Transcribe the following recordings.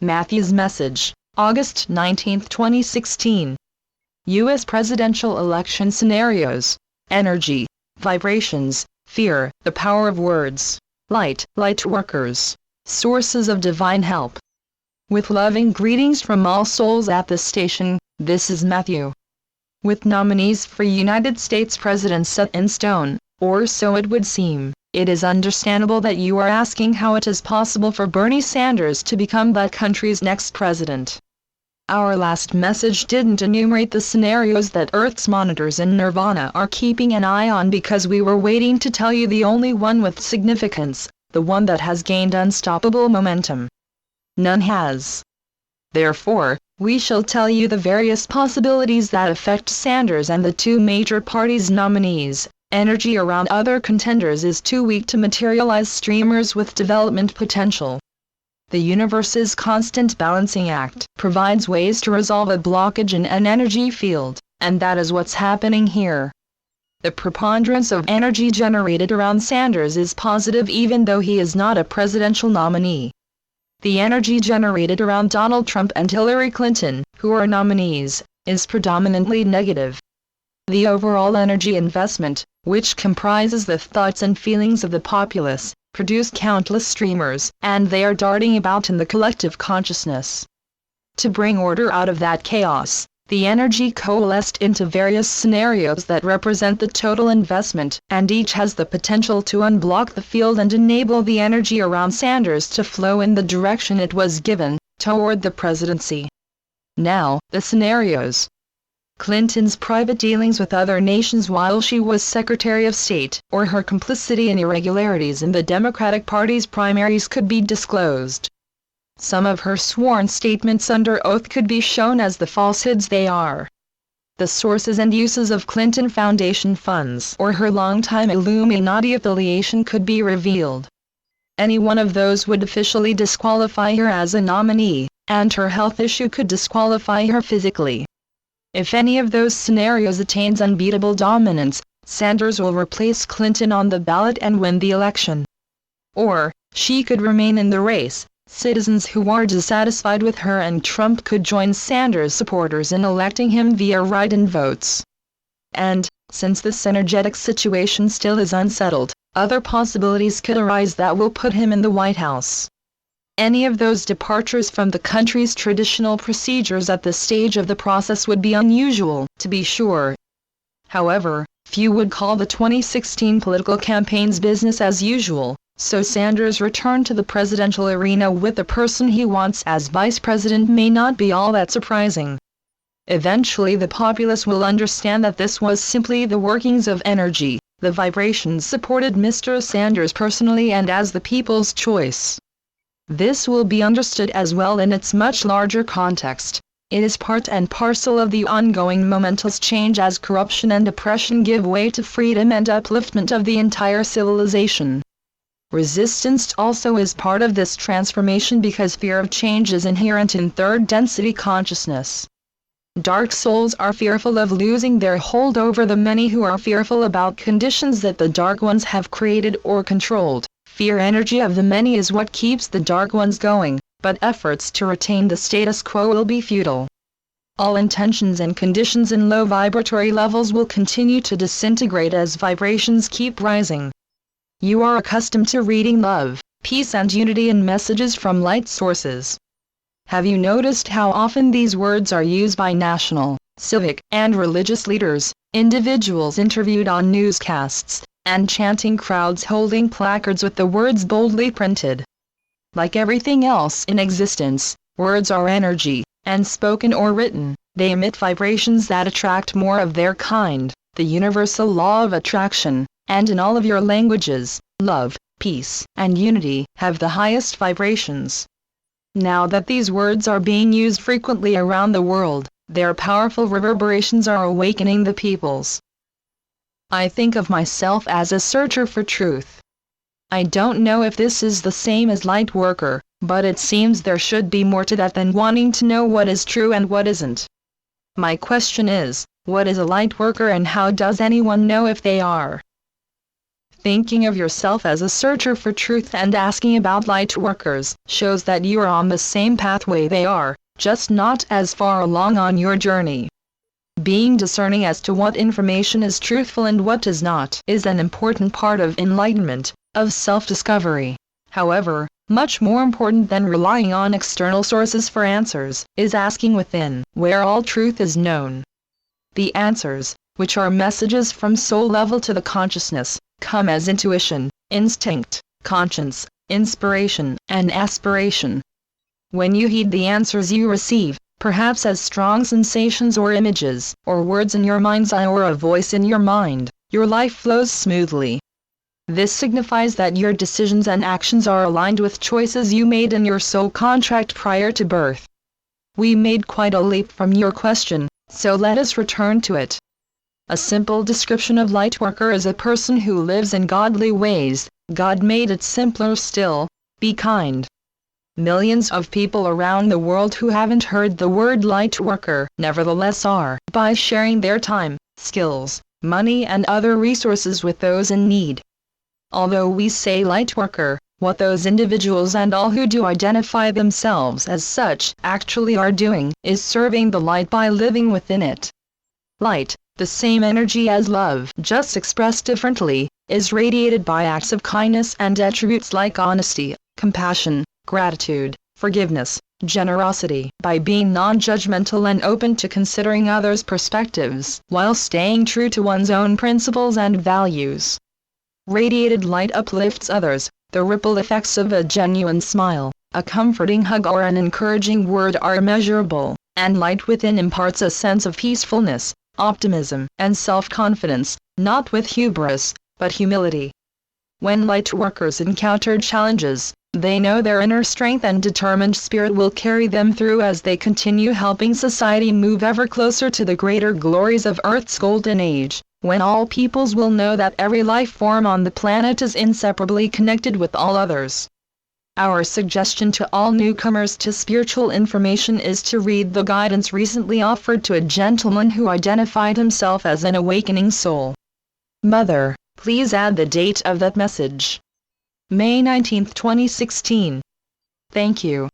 Matthew's message, August 19, 2016. U.S. presidential election scenarios. Energy, vibrations, fear, the power of words, light workers, sources of divine help. With loving greetings from all souls at this station, this is Matthew. With nominees for United States President set in stone, or so it would seem, it is understandable that you are asking how it is possible for Bernie Sanders to become that country's next president. Our last message didn't enumerate the scenarios that Earth's monitors in Nirvana are keeping an eye on because we were waiting to tell you the only one with significance, the one that has gained unstoppable momentum. None has. Therefore, we shall tell you the various possibilities that affect Sanders and the two major parties' nominees. Energy around other contenders is too weak to materialize streamers with development potential. The universe's constant balancing act provides ways to resolve a blockage in an energy field, and that is what's happening here. The preponderance of energy generated around Sanders is positive even though he is not a presidential nominee. The energy generated around Donald Trump and Hillary Clinton, who are nominees, is predominantly negative. The overall energy investment, which comprises the thoughts and feelings of the populace, produce countless streamers, and they are darting about in the collective consciousness. To bring order out of that chaos, the energy coalesced into various scenarios that represent the total investment, and each has the potential to unblock the field and enable the energy around Sanders to flow in the direction it was given, toward the presidency. Now, the scenarios. Clinton's private dealings with other nations while she was Secretary of State, or her complicity in irregularities in the Democratic Party's primaries could be disclosed. Some of her sworn statements under oath could be shown as the falsehoods they are. The sources and uses of Clinton Foundation funds or her longtime Illuminati affiliation could be revealed. Any one of those would officially disqualify her as a nominee, and her health issue could disqualify her physically. If any of those scenarios attains unbeatable dominance, Sanders will replace Clinton on the ballot and win the election. Or, she could remain in the race. Citizens who are dissatisfied with her and Trump could join Sanders supporters in electing him via write-in votes. And, since this energetic situation still is unsettled, other possibilities could arise that will put him in the White House. Any of those departures from the country's traditional procedures at this stage of the process would be unusual, to be sure. However, few would call the 2016 political campaign's business as usual. So Sanders' return to the presidential arena with the person he wants as vice president may not be all that surprising. Eventually the populace will understand that this was simply the workings of energy. The vibrations supported Mr. Sanders personally and as the people's choice. This will be understood as well in its much larger context. It is part and parcel of the ongoing momentous change as corruption and oppression give way to freedom and upliftment of the entire civilization. Resistance also is part of this transformation because fear of change is inherent in third-density consciousness. Dark souls are fearful of losing their hold over the many who are fearful about conditions that the dark ones have created or controlled. Fear energy of the many is what keeps the dark ones going, but efforts to retain the status quo will be futile. All intentions and conditions in low vibratory levels will continue to disintegrate as vibrations keep rising. You are accustomed to reading love, peace and unity in messages from light sources. Have you noticed how often these words are used by national, civic, and religious leaders, individuals interviewed on newscasts, and chanting crowds holding placards with the words boldly printed? Like everything else in existence, words are energy, and spoken or written, they emit vibrations that attract more of their kind, the universal law of attraction. And in all of your languages, love, peace, and unity have the highest vibrations. Now that these words are being used frequently around the world, their powerful reverberations are awakening the peoples. I think of myself as a searcher for truth. I don't know if this is the same as light worker, but it seems there should be more to that than wanting to know what is true and what isn't. My question is, what is a light worker and how does anyone know if they are? Thinking of yourself as a searcher for truth and asking about light workers shows that you are on the same pathway they are, just not as far along on your journey. Being discerning as to what information is truthful and what is not is an important part of enlightenment, of self-discovery. However, much more important than relying on external sources for answers, is asking within, where all truth is known. The answers, which are messages from soul level to the consciousness, come as intuition, instinct, conscience, inspiration, and aspiration. When you heed the answers you receive, perhaps as strong sensations or images, or words in your mind's eye or a voice in your mind, your life flows smoothly. This signifies that your decisions and actions are aligned with choices you made in your soul contract prior to birth. We made quite a leap from your question, so let us return to it. A simple description of lightworker is a person who lives in godly ways. God made it simpler still. Be kind. Millions of people around the world who haven't heard the word lightworker nevertheless are, by sharing their time, skills, money and other resources with those in need. Although we say lightworker, what those individuals and all who do identify themselves as such actually are doing is serving the light by living within it. Light, the same energy as love, just expressed differently, is radiated by acts of kindness and attributes like honesty, compassion, gratitude, forgiveness, generosity, by being non-judgmental and open to considering others' perspectives, while staying true to one's own principles and values. Radiated light uplifts others. The ripple effects of a genuine smile, a comforting hug or an encouraging word are measurable, and light within imparts a sense of peacefulness, optimism, and self-confidence, not with hubris, but humility. When light workers encounter challenges, they know their inner strength and determined spirit will carry them through as they continue helping society move ever closer to the greater glories of Earth's golden age, when all peoples will know that every life form on the planet is inseparably connected with all others. Our suggestion to all newcomers to spiritual information is to read the guidance recently offered to a gentleman who identified himself as an awakening soul. Mother, please add the date of that message. May 19, 2016. Thank you.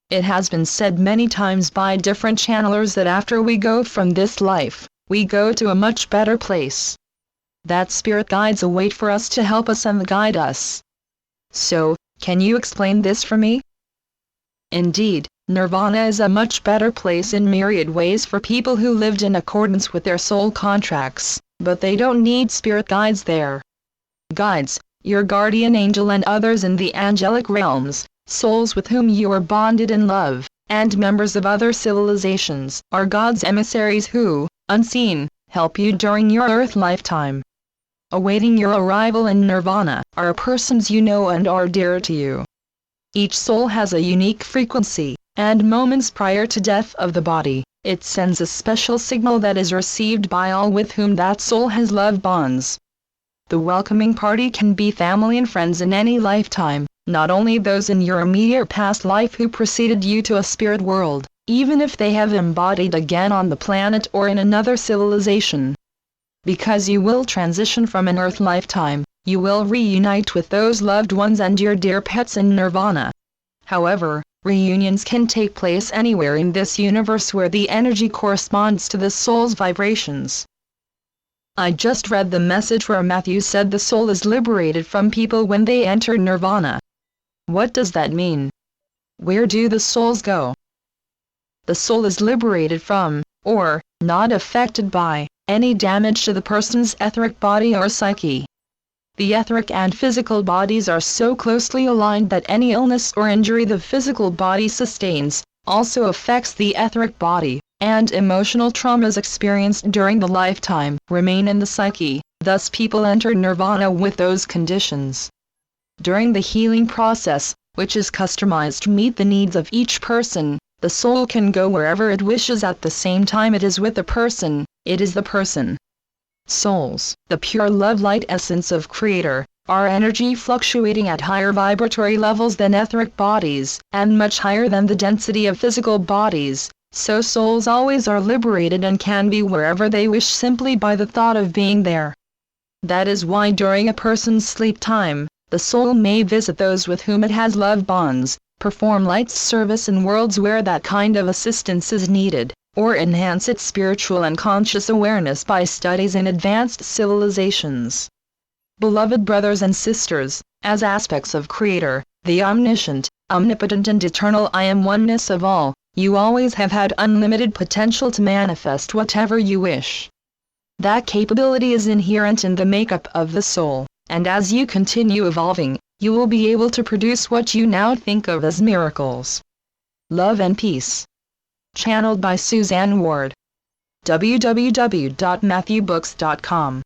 It has been said many times by different channelers that after we go from this life, we go to a much better place. That spirit guides await for us to help us and guide us. So, can you explain this for me? Indeed, Nirvana is a much better place in myriad ways for people who lived in accordance with their soul contracts, but they don't need spirit guides there. Guides, your guardian angel and others in the angelic realms, souls with whom you are bonded in love, and members of other civilizations, are God's emissaries who, unseen, help you during your earth lifetime. Awaiting your arrival in Nirvana are persons you know and are dear to you. Each soul has a unique frequency, and moments prior to death of the body, it sends a special signal that is received by all with whom that soul has love bonds. The welcoming party can be family and friends in any lifetime, not only those in your immediate past life who preceded you to a spirit world, even if they have embodied again on the planet or in another civilization. Because you will transition from an earth lifetime, you will reunite with those loved ones and your dear pets in Nirvana. However, reunions can take place anywhere in this universe where the energy corresponds to the soul's vibrations. I just read the message where Matthew said the soul is liberated from people when they enter Nirvana. What does that mean? Where do the souls go? The soul is liberated from, or not affected by, any damage to the person's etheric body or psyche. The etheric and physical bodies are so closely aligned that any illness or injury the physical body sustains also affects the etheric body, and emotional traumas experienced during the lifetime remain in the psyche. Thus people enter Nirvana with those conditions. During the healing process, which is customized to meet the needs of each person, the soul can go wherever it wishes at the same time it is with the person. It is the person. Souls, the pure love light essence of Creator, are energy fluctuating at higher vibratory levels than etheric bodies, and much higher than the density of physical bodies, so souls always are liberated and can be wherever they wish simply by the thought of being there. That is why during a person's sleep time, the soul may visit those with whom it has love bonds, perform light service in worlds where that kind of assistance is needed, or enhance its spiritual and conscious awareness by studies in advanced civilizations. Beloved brothers and sisters, as aspects of Creator, the omniscient, omnipotent and eternal I Am oneness of all, you always have had unlimited potential to manifest whatever you wish. That capability is inherent in the makeup of the soul, and as you continue evolving, you will be able to produce what you now think of as miracles. Love and peace. Channeled by Suzanne Ward. www.matthewbooks.com